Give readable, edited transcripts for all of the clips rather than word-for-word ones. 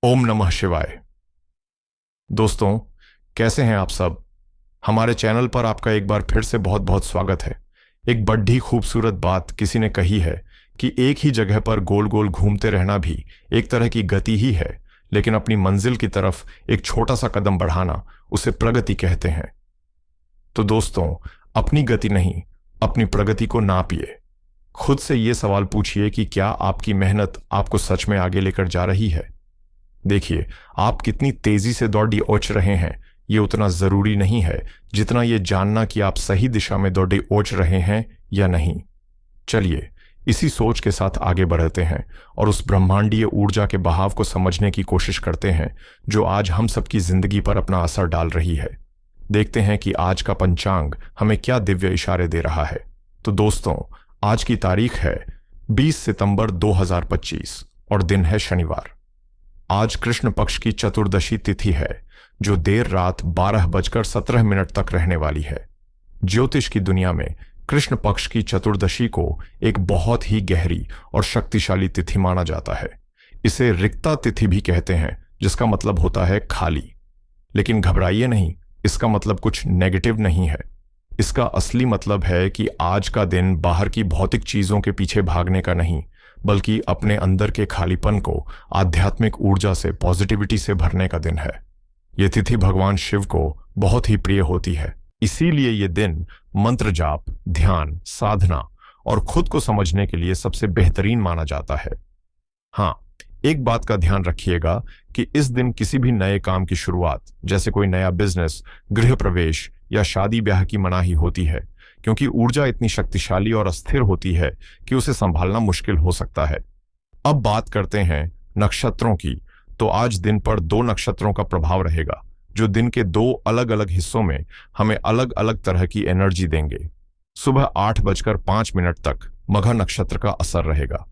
ओम नमः शिवाय। दोस्तों, कैसे हैं आप सब। हमारे चैनल पर आपका एक बार फिर से बहुत बहुत स्वागत है। एक बड़ी खूबसूरत बात किसी ने कही है कि एक ही जगह पर गोल गोल घूमते रहना भी एक तरह की गति ही है, लेकिन अपनी मंजिल की तरफ एक छोटा सा कदम बढ़ाना उसे प्रगति कहते हैं। तो दोस्तों, अपनी गति नहीं, अपनी प्रगति को नापिए। खुद से ये सवाल पूछिए कि क्या आपकी मेहनत आपको सच में आगे लेकर जा रही है। देखिए, आप कितनी तेजी से दौड़ी ओच रहे हैं ये उतना जरूरी नहीं है जितना ये जानना कि आप सही दिशा में दौड़ी ओच रहे हैं या नहीं। चलिए, इसी सोच के साथ आगे बढ़ते हैं और उस ब्रह्मांडीय ऊर्जा के बहाव को समझने की कोशिश करते हैं जो आज हम सबकी जिंदगी पर अपना असर डाल रही है। देखते हैं कि आज का पंचांग हमें क्या दिव्य इशारे दे रहा है। तो दोस्तों, आज की तारीख है 20 सितंबर 2025 और दिन है शनिवार। आज कृष्ण पक्ष की चतुर्दशी तिथि है जो देर रात 12:17 तक रहने वाली है। ज्योतिष की दुनिया में कृष्ण पक्ष की चतुर्दशी को एक बहुत ही गहरी और शक्तिशाली तिथि माना जाता है। इसे रिक्ता तिथि भी कहते हैं, जिसका मतलब होता है खाली। लेकिन घबराइए नहीं, इसका मतलब कुछ नेगेटिव नहीं है। इसका असली मतलब है कि आज का दिन बाहर की भौतिक चीजों के पीछे भागने का नहीं, बल्कि अपने अंदर के खालीपन को आध्यात्मिक ऊर्जा से, पॉजिटिविटी से भरने का दिन है। यह तिथि भगवान शिव को बहुत ही प्रिय होती है। इसीलिए यह दिन मंत्र जाप, ध्यान, साधना और खुद को समझने के लिए सबसे बेहतरीन माना जाता है। हाँ, एक बात का ध्यान रखिएगा कि इस दिन किसी भी नए काम की शुरुआत, जैसे कोई नया बिजनेस, गृह प्रवेश या शादी ब्याह की मनाही होती है, क्योंकि ऊर्जा इतनी शक्तिशाली और अस्थिर होती है कि उसे संभालना मुश्किल हो सकता है। अब बात करते हैं नक्षत्रों की। तो आज दिन पर 2 नक्षत्रों का प्रभाव रहेगा जो दिन के 2 अलग अलग हिस्सों में हमें अलग अलग तरह की एनर्जी देंगे। सुबह 8:05 तक मघा नक्षत्र का असर रहेगा।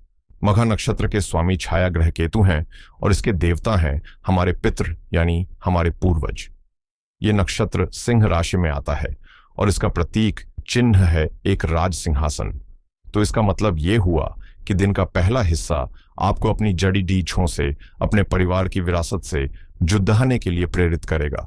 मघा नक्षत्र के स्वामी छाया ग्रह केतु हैं और इसके देवता हैं हमारे पितृ यानी हमारे पूर्वज। ये नक्षत्र सिंह राशि में आता है और इसका प्रतीक चिन्ह है एक राज सिंहासन। तो इसका मतलब ये हुआ कि दिन का पहला हिस्सा आपको अपनी जड़ी डीछों से, अपने परिवार की विरासत से जुद्धाने के लिए प्रेरित करेगा।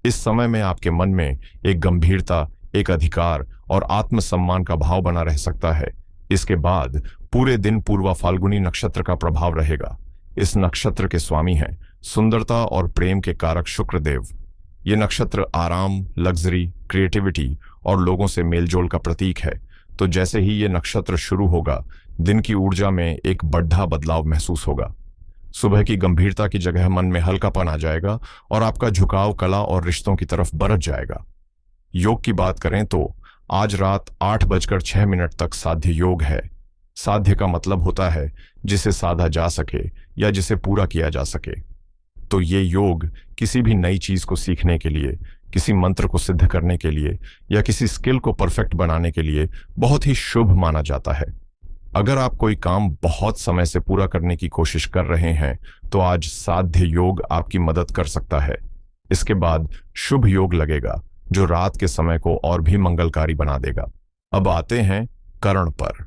इस समय में आपके मन में एक गंभीरता, एक अधिकार और आत्मसम्मान का भाव बना रह सकता है। इसके बाद पूरे दिन पूर्वा फाल्गुनी नक्षत्र का प्रभाव रहेगा। इस नक्षत्र के स्वामी हैं सुंदरता और प्रेम के कारक शुक्रदेव। ये नक्षत्र आराम, लग्जरी, क्रिएटिविटी और लोगों से मेलजोल का प्रतीक है। तो जैसे ही ये नक्षत्र शुरू होगा, दिन की ऊर्जा में एक बड़ा बदलाव महसूस होगा। सुबह की गंभीरता की जगह मन में हल्कापन आ जाएगा और आपका झुकाव कला और रिश्तों की तरफ बरत जाएगा। योग की बात करें तो आज रात 8:06 तक साध्य योग है। साध्य का मतलब होता है जिसे साधा जा सके या जिसे पूरा किया जा सके। तो ये योग किसी भी नई चीज को सीखने के लिए, किसी मंत्र को सिद्ध करने के लिए या किसी स्किल को परफेक्ट बनाने के लिए बहुत ही शुभ माना जाता है। अगर आप कोई काम बहुत समय से पूरा करने की कोशिश कर रहे हैं तो आज साध्य योग आपकी मदद कर सकता है। इसके बाद शुभ योग लगेगा जो रात के समय को और भी मंगलकारी बना देगा। अब आते हैं करण पर।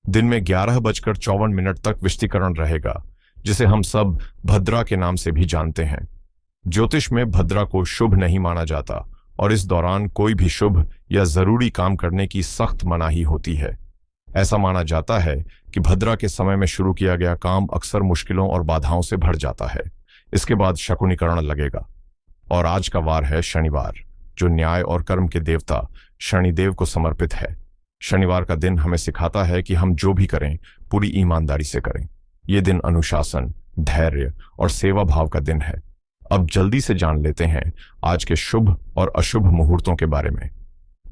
दिन में 11:54 तक विष्टिकरण रहेगा, जिसे हम सब भद्रा के नाम से भी जानते हैं। ज्योतिष में भद्रा को शुभ नहीं माना जाता और इस दौरान कोई भी शुभ या जरूरी काम करने की सख्त मनाही होती है। ऐसा माना जाता है कि भद्रा के समय में शुरू किया गया काम अक्सर मुश्किलों और बाधाओं से भर जाता है। इसके बाद शकुनीकरण लगेगा। और आज का वार है शनिवार, जो न्याय और कर्म के देवता शनिदेव को समर्पित है। शनिवार का दिन हमें सिखाता है कि हम जो भी करें पूरी ईमानदारी से करें। ये दिन अनुशासन, धैर्य और सेवा भाव का दिन है। अब जल्दी से जान लेते हैं आज के शुभ और अशुभ मुहूर्तों के बारे में।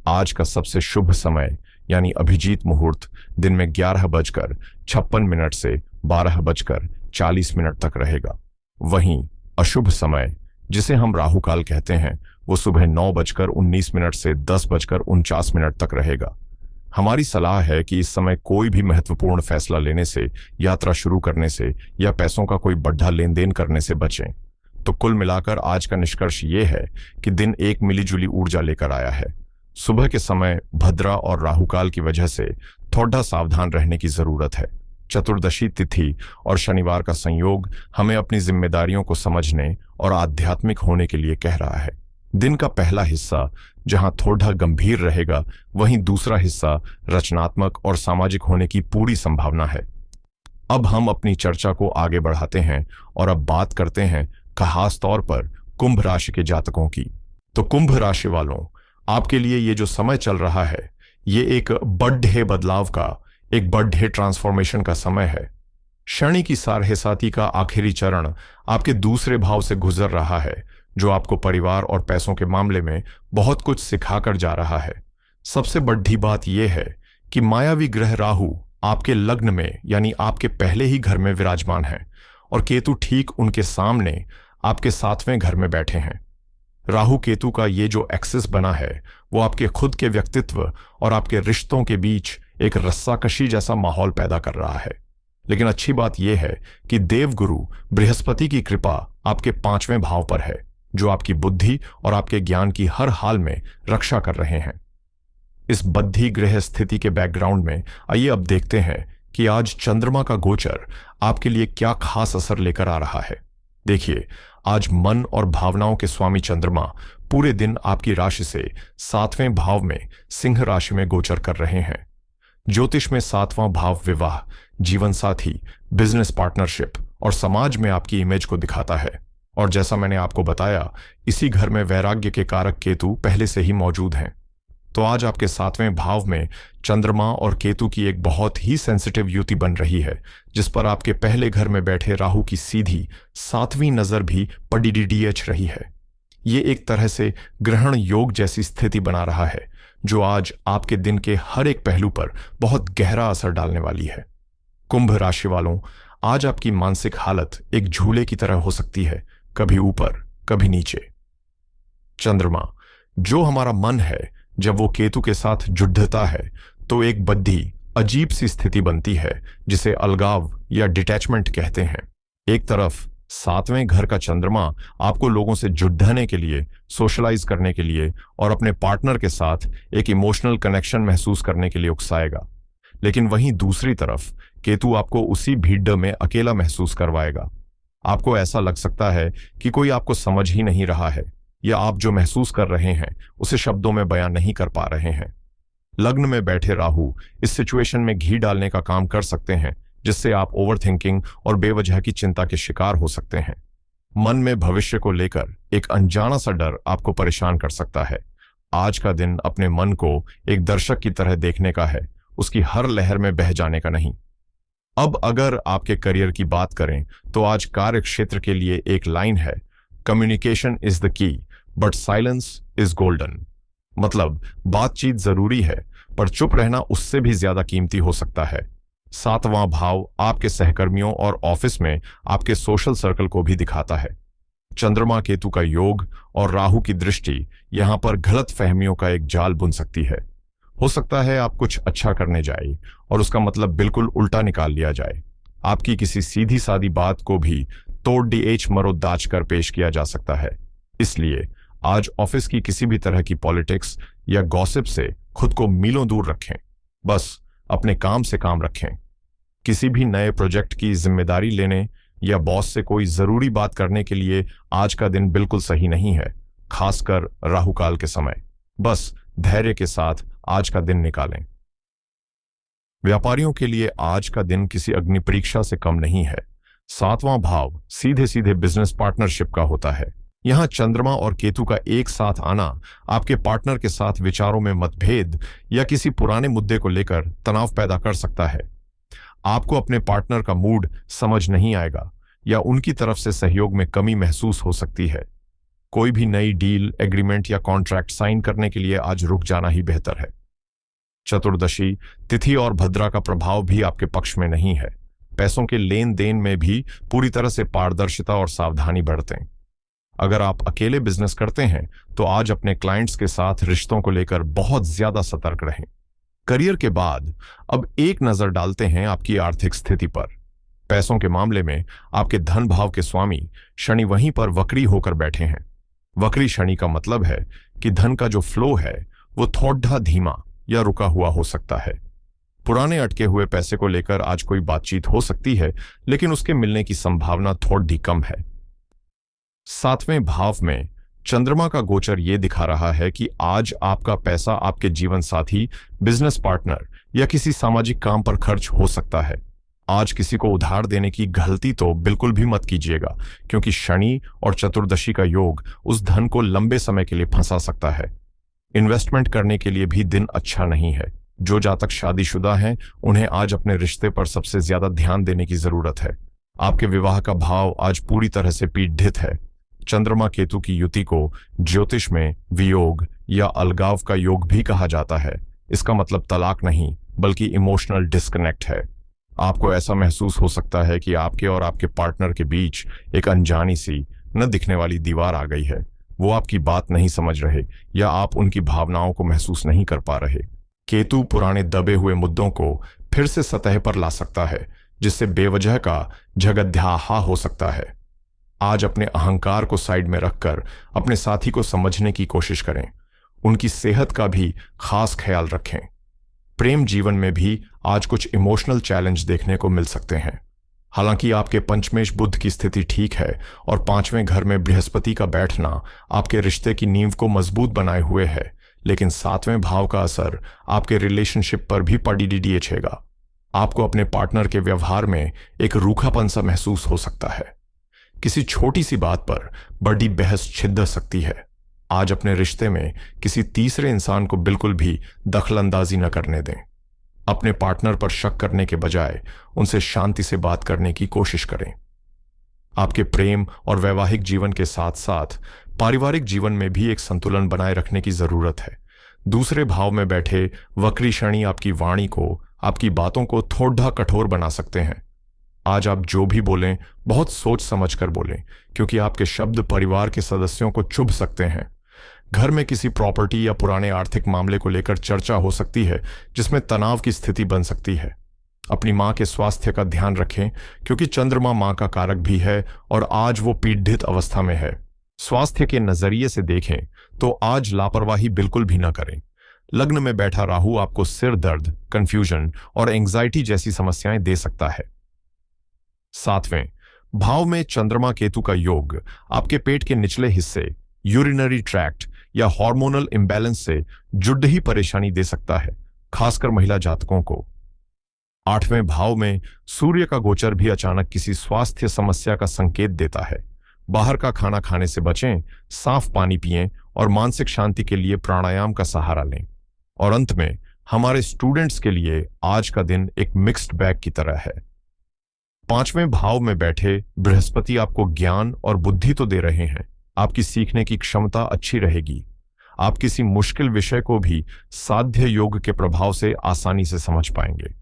आज का सबसे शुभ समय यानी अभिजीत मुहूर्त दिन में 11:56 से 12:40 तक रहेगा। वहीं अशुभ समय, जिसे हम राहु काल कहते हैं, वो सुबह 9:19 से 10:49 तक रहेगा। हमारी सलाह है कि इस समय कोई भी महत्वपूर्ण फैसला लेने से, यात्रा शुरू करने से या पैसों का कोई बड़ा लेन देन करने से बचें। तो कुल मिलाकर आज का निष्कर्ष ये है कि दिन एक मिलीजुली ऊर्जा लेकर आया है। सुबह के समय भद्रा और राहुकाल की वजह से थोड़ा सावधान रहने की जरूरत है। चतुर्दशी तिथि और शनिवार का संयोग हमें अपनी जिम्मेदारियों को समझने और आध्यात्मिक होने के लिए कह रहा है। दिन का पहला हिस्सा जहां थोड़ा गंभीर रहेगा, वहीं दूसरा हिस्सा रचनात्मक और सामाजिक होने की पूरी संभावना है। अब हम अपनी चर्चा को आगे बढ़ाते हैं और अब बात करते हैं खास तौर पर कुंभ राशि के जातकों की। तो कुंभ राशि वालों, आपके लिए ये जो समय चल रहा है, ये एक बड़े बदलाव का, एक बड़े ट्रांसफॉर्मेशन का समय है। शनि की साढ़े का आखिरी चरण आपके दूसरे भाव से गुजर रहा है, जो आपको परिवार और पैसों के मामले में बहुत कुछ सिखाकर जा रहा है। सबसे बड़ी बात यह है कि मायावी ग्रह राहु आपके लग्न में यानी आपके पहले ही घर में विराजमान है और केतु ठीक उनके सामने आपके 7वें घर में बैठे हैं। राहु केतु का ये जो एक्सिस बना है, वो आपके खुद के व्यक्तित्व और आपके रिश्तों के बीच एक रस्साकशी जैसा माहौल पैदा कर रहा है। लेकिन अच्छी बात यह है कि देवगुरु बृहस्पति की कृपा आपके 5वें भाव पर है, जो आपकी बुद्धि और आपके ज्ञान की हर हाल में रक्षा कर रहे हैं। इस बद्धी ग्रह स्थिति के बैकग्राउंड में आइए अब देखते हैं कि आज चंद्रमा का गोचर आपके लिए क्या खास असर लेकर आ रहा है। देखिए, आज मन और भावनाओं के स्वामी चंद्रमा पूरे दिन आपकी राशि से 7वें भाव में सिंह राशि में गोचर कर रहे हैं। ज्योतिष में 7वां भाव विवाह, जीवन साथी, बिजनेस पार्टनरशिप और समाज में आपकी इमेज को दिखाता है। और जैसा मैंने आपको बताया, इसी घर में वैराग्य के कारक केतु पहले से ही मौजूद हैं। तो आज आपके 7वें भाव में चंद्रमा और केतु की एक बहुत ही सेंसिटिव युति बन रही है, जिस पर आपके पहले घर में बैठे राहु की सीधी 7वीं नजर भी पड़ीडीएच रही है। ये एक तरह से ग्रहण योग जैसी स्थिति बना रहा है, जो आज आपके दिन के हर एक पहलू पर बहुत गहरा असर डालने वाली है। कुंभ राशि वालों, आज आपकी मानसिक हालत एक झूले की तरह हो सकती है, कभी ऊपर कभी नीचे। चंद्रमा, जो हमारा मन है, जब वो केतु के साथ जुड़ता है तो एक बद्धी अजीब सी स्थिति बनती है, जिसे अलगाव या डिटैचमेंट कहते हैं। एक तरफ 7वें घर का चंद्रमा आपको लोगों से जुड़ने के लिए, सोशलाइज करने के लिए और अपने पार्टनर के साथ एक इमोशनल कनेक्शन महसूस करने के लिए उकसाएगा, लेकिन वहीं दूसरी तरफ केतु आपको उसी भीड़ में अकेला महसूस करवाएगा। आपको ऐसा लग सकता है कि कोई आपको समझ ही नहीं रहा है, या आप जो महसूस कर रहे हैं उसे शब्दों में बयान नहीं कर पा रहे हैं। लग्न में बैठे राहु इस सिचुएशन में घी डालने का काम कर सकते हैं, जिससे आप ओवरथिंकिंग और बेवजह की चिंता के शिकार हो सकते हैं। मन में भविष्य को लेकर एक अनजाना सा डर आपको परेशान कर सकता है। आज का दिन अपने मन को एक दर्शक की तरह देखने का है, उसकी हर लहर में बह जाने का नहीं। अब अगर आपके करियर की बात करें तो आज कार्य क्षेत्र के लिए एक लाइन है, communication is the key but silence is golden. मतलब बातचीत जरूरी है, पर चुप रहना उससे भी ज्यादा कीमती हो सकता है। 7वां भाव आपके सहकर्मियों और ऑफिस में आपके सोशल सर्कल को भी दिखाता है। चंद्रमा केतु का योग और राहु की दृष्टि यहां पर गलत फहमियों का एक जाल बुन सकती है। हो सकता है आप कुछ अच्छा करने जाए और उसका मतलब बिल्कुल उल्टा निकाल लिया जाए। आपकी किसी सीधी सादी बात को भी तोड़ डीएच मरो दाच कर पेश किया जा सकता है। इसलिए आज ऑफिस की किसी भी तरह की पॉलिटिक्स या गॉसिप से खुद को मीलों दूर रखें। बस अपने काम से काम रखें। किसी भी नए प्रोजेक्ट की जिम्मेदारी लेने या बॉस से कोई जरूरी बात करने के लिए आज का दिन बिल्कुल सही नहीं है, खासकर राहुकाल के समय। बस धैर्य के साथ आज का दिन निकालें। व्यापारियों के लिए आज का दिन किसी अग्नि परीक्षा से कम नहीं है। 7वां भाव सीधे सीधे बिजनेस पार्टनरशिप का होता है। यहां चंद्रमा और केतु का एक साथ आना आपके पार्टनर के साथ विचारों में मतभेद या किसी पुराने मुद्दे को लेकर तनाव पैदा कर सकता है। आपको अपने पार्टनर का मूड समझ नहीं आएगा या उनकी तरफ से सहयोग में कमी महसूस हो सकती है। कोई भी नई डील, एग्रीमेंट या कॉन्ट्रैक्ट साइन करने के लिए आज रुक जाना ही बेहतर है। चतुर्दशी तिथि और भद्रा का प्रभाव भी आपके पक्ष में नहीं है। पैसों के लेन देन में भी पूरी तरह से पारदर्शिता और सावधानी बरतें। अगर आप अकेले बिजनेस करते हैं तो आज अपने क्लाइंट्स के साथ रिश्तों को लेकर बहुत ज्यादा सतर्क रहें। करियर के बाद अब एक नजर डालते हैं आपकी आर्थिक स्थिति पर। पैसों के मामले में आपके धन भाव के स्वामी शनि वहीं पर वक्री होकर बैठे हैं। वक्री शनि का मतलब है कि धन का जो फ्लो है वो थोड़ा धीमा या रुका हुआ हो सकता है। पुराने अटके हुए पैसे को लेकर आज कोई बातचीत हो सकती है, लेकिन उसके मिलने की संभावना थोड़ी कम है। 7वें भाव में चंद्रमा का गोचर ये दिखा रहा है कि आज आपका पैसा आपके जीवन साथी, बिजनेस पार्टनर या किसी सामाजिक काम पर खर्च हो सकता है। आज किसी को उधार देने की गलती तो बिल्कुल भी मत कीजिएगा, क्योंकि शनि और चतुर्दशी का योग उस धन को लंबे समय के लिए फंसा सकता है। इन्वेस्टमेंट करने के लिए भी दिन अच्छा नहीं है। जो जातक शादीशुदा हैं, उन्हें आज अपने रिश्ते पर सबसे ज्यादा ध्यान देने की जरूरत है। आपके विवाह का भाव आज पूरी तरह से पीड़ित है। चंद्रमा केतु की युति को ज्योतिष में वियोग या अलगाव का योग भी कहा जाता है। इसका मतलब तलाक नहीं, बल्कि इमोशनल डिस्कनेक्ट है। आपको ऐसा महसूस हो सकता है कि आपके और आपके पार्टनर के बीच एक अनजानी सी, न दिखने वाली दीवार आ गई है। वो आपकी बात नहीं समझ रहे या आप उनकी भावनाओं को महसूस नहीं कर पा रहे। केतु पुराने दबे हुए मुद्दों को फिर से सतह पर ला सकता है, जिससे बेवजह का झगड़ाहा हो सकता है। आज अपने अहंकार को साइड में रखकर अपने साथी को समझने की कोशिश करें। उनकी सेहत का भी खास ख्याल रखें। प्रेम जीवन में भी आज कुछ इमोशनल चैलेंज देखने को मिल सकते हैं। हालांकि आपके पंचमेश बुध की स्थिति ठीक है और 5वें घर में बृहस्पति का बैठना आपके रिश्ते की नींव को मजबूत बनाए हुए है, लेकिन 7वें भाव का असर आपके रिलेशनशिप पर भी पड़ी डीडीएचेगा। आपको अपने पार्टनर के व्यवहार में एक रूखापन सा महसूस हो सकता है। किसी छोटी सी बात पर बड़ी बहस छिड़ सकती है। आज अपने रिश्ते में किसी तीसरे इंसान को बिल्कुल भी दखलंदाजी न करने दें। अपने पार्टनर पर शक करने के बजाय उनसे शांति से बात करने की कोशिश करें। आपके प्रेम और वैवाहिक जीवन के साथ साथ पारिवारिक जीवन में भी एक संतुलन बनाए रखने की जरूरत है। दूसरे भाव में बैठे वक्री शनि आपकी वाणी को, आपकी बातों को थोड़ा कठोर बना सकते हैं। आज आप जो भी बोलें, बहुत सोच समझकर बोलें, क्योंकि आपके शब्द परिवार के सदस्यों को चुभ सकते हैं। घर में किसी प्रॉपर्टी या पुराने आर्थिक मामले को लेकर चर्चा हो सकती है, जिसमें तनाव की स्थिति बन सकती है। अपनी मां के स्वास्थ्य का ध्यान रखें, क्योंकि चंद्रमा मां का कारक भी है और आज वो पीड़ित अवस्था में है। स्वास्थ्य के नजरिए से देखें तो आज लापरवाही बिल्कुल भी न करें। लग्न में बैठा राहु आपको सिर दर्द, कंफ्यूजन और एंग्जाइटी जैसी समस्याएं दे सकता है। 7वें भाव में चंद्रमा केतु का योग आपके पेट के निचले हिस्से, यूरिनरी ट्रैक्ट या हार्मोनल इंबैलेंस से जुड़ी परेशानी दे सकता है, खासकर महिला जातकों को। 8वें भाव में सूर्य का गोचर भी अचानक किसी स्वास्थ्य समस्या का संकेत देता है। बाहर का खाना खाने से बचें, साफ पानी पिएं और मानसिक शांति के लिए प्राणायाम का सहारा लें। और अंत में हमारे स्टूडेंट्स के लिए आज का दिन एक मिक्स्ड बैग की तरह है। 5वें भाव में बैठे बृहस्पति आपको ज्ञान और बुद्धि तो दे रहे हैं, आपकी सीखने की क्षमता अच्छी रहेगी। आप किसी मुश्किल विषय को भी साध्य योग के प्रभाव से आसानी से समझ पाएंगे।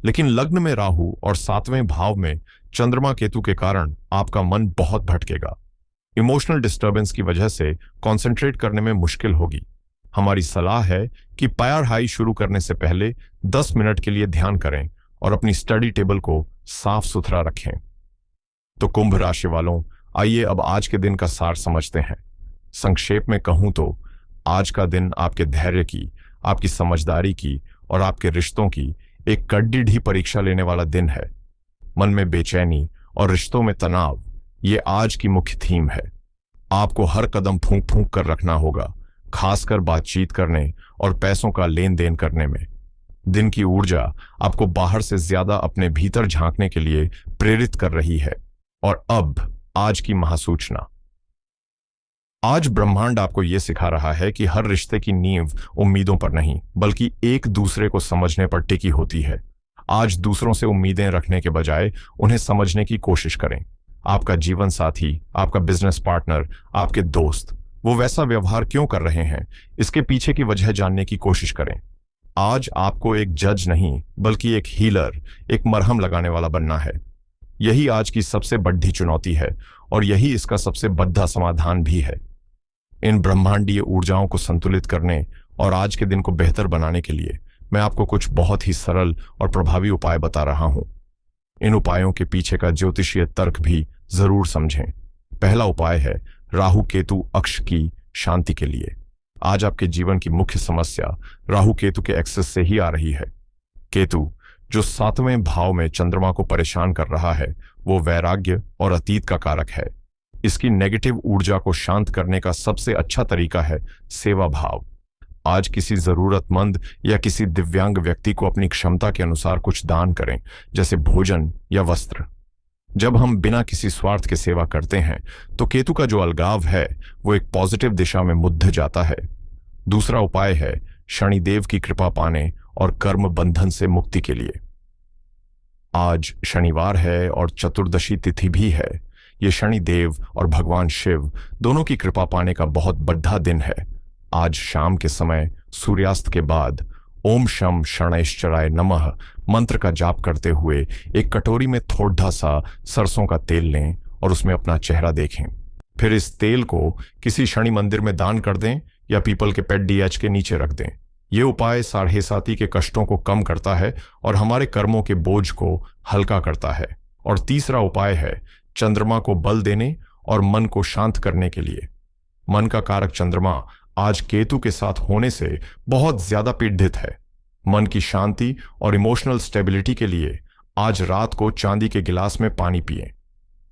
लेकिन लग्न में राहु और 7वें भाव में चंद्रमा केतु के कारण आपका मन बहुत भटकेगा। इमोशनल डिस्टर्बेंस की वजह से कंसंट्रेट करने में मुश्किल होगी। हमारी सलाह है कि पैर हाई शुरू करने से पहले 10 मिनट के लिए ध्यान करें और अपनी स्टडी टेबल को साफ सुथरा रखें। तो कुंभ राशि वालों, आइए अब आज के दिन का सार समझते हैं। संक्षेप में कहूं तो आज का दिन आपके धैर्य की, आपकी समझदारी की और आपके रिश्तों की एक कड़ी परीक्षा लेने वाला दिन है। मन में बेचैनी और रिश्तों में तनाव, ये आज की मुख्य थीम है। आपको हर कदम फूंक फूंक कर रखना होगा, खासकर बातचीत करने और पैसों का लेन देन करने में। दिन की ऊर्जा आपको बाहर से ज्यादा अपने भीतर झांकने के लिए प्रेरित कर रही है। और अब आज की महासूचना। आज ब्रह्मांड आपको यह सिखा रहा है कि हर रिश्ते की नींव उम्मीदों पर नहीं, बल्कि एक दूसरे को समझने पर टिकी होती है। आज दूसरों से उम्मीदें रखने के बजाय उन्हें समझने की कोशिश करें। आपका जीवन साथी, आपका बिजनेस पार्टनर, आपके दोस्त, वो वैसा व्यवहार क्यों कर रहे हैं, इसके पीछे की वजह जानने की कोशिश करें। आज आपको एक जज नहीं, बल्कि एक हीलर, एक मरहम लगाने वाला बनना है। यही आज की सबसे बड़ी चुनौती है और यही इसका सबसे बड़ा समाधान भी है। इन ब्रह्मांडीय ऊर्जाओं को संतुलित करने और आज के दिन को बेहतर बनाने के लिए मैं आपको कुछ बहुत ही सरल और प्रभावी उपाय बता रहा हूं। इन उपायों के पीछे का ज्योतिषीय तर्क भी जरूर समझें। पहला उपाय है राहु केतु अक्ष की शांति के लिए। आज आपके जीवन की मुख्य समस्या राहु केतु के एक्सेस से ही आ रही है। केतु, जो 7वें भाव में चंद्रमा को परेशान कर रहा है, वो वैराग्य और अतीत का कारक है। इसकी नेगेटिव ऊर्जा को शांत करने का सबसे अच्छा तरीका है सेवा भाव। आज किसी जरूरतमंद या किसी दिव्यांग व्यक्ति को अपनी क्षमता के अनुसार कुछ दान करें, जैसे भोजन या वस्त्र। जब हम बिना किसी स्वार्थ के सेवा करते हैं तो केतु का जो अलगाव है वो एक पॉजिटिव दिशा में मुद्ध जाता है। दूसरा उपाय है शनिदेव की कृपा पाने और कर्म बंधन से मुक्ति के लिए। आज शनिवार है और चतुर्दशी तिथि भी है। ये शनिदेव और भगवान शिव दोनों की कृपा पाने का बहुत बड़ा दिन है। आज शाम के समय सूर्यास्त के बाद ओम शम शनैश्चराय नमः मंत्र का जाप करते हुए एक कटोरी में थोड़ा सा सरसों का तेल लें और उसमें अपना चेहरा देखें। फिर इस तेल को किसी शनि मंदिर में दान कर दें या पीपल के पेड़ डीएच के नीचे रख दें। ये उपाय साढ़े साती के कष्टों को कम करता है और हमारे कर्मों के बोझ को हल्का करता है। और तीसरा उपाय है चंद्रमा को बल देने और मन को शांत करने के लिए। मन का कारक चंद्रमा आज केतु के साथ होने से बहुत ज्यादा पीड़ित है। मन की शांति और इमोशनल स्टेबिलिटी के लिए आज रात को चांदी के गिलास में पानी पिएं।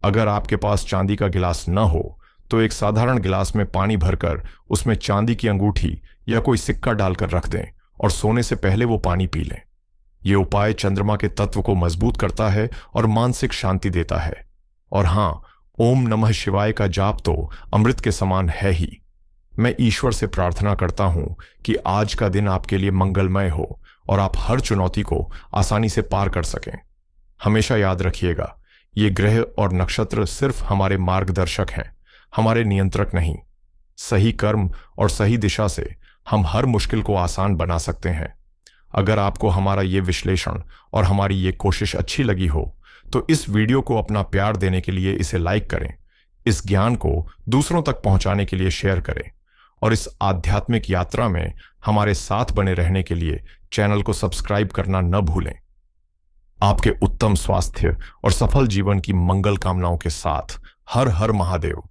अगर आपके पास चांदी का गिलास न हो तो एक साधारण गिलास में पानी भरकर उसमें चांदी की अंगूठी या कोई सिक्का डालकर रख दें और सोने से पहले वो पानी पी लें। ये उपाय चंद्रमा के तत्व को मजबूत करता है और मानसिक शांति देता है। और हां, ओम नमः शिवाय का जाप तो अमृत के समान है ही। मैं ईश्वर से प्रार्थना करता हूं कि आज का दिन आपके लिए मंगलमय हो और आप हर चुनौती को आसानी से पार कर सकें। हमेशा याद रखिएगा, ये ग्रह और नक्षत्र सिर्फ हमारे मार्गदर्शक हैं, हमारे नियंत्रक नहीं। सही कर्म और सही दिशा से हम हर मुश्किल को आसान बना सकते हैं। अगर आपको हमारा ये विश्लेषण और हमारी ये कोशिश अच्छी लगी हो तो इस वीडियो को अपना प्यार देने के लिए इसे लाइक करें, इस ज्ञान को दूसरों तक पहुंचाने के लिए शेयर करें और इस आध्यात्मिक यात्रा में हमारे साथ बने रहने के लिए चैनल को सब्सक्राइब करना न भूलें। आपके उत्तम स्वास्थ्य और सफल जीवन की मंगल कामनाओं के साथ हर हर महादेव।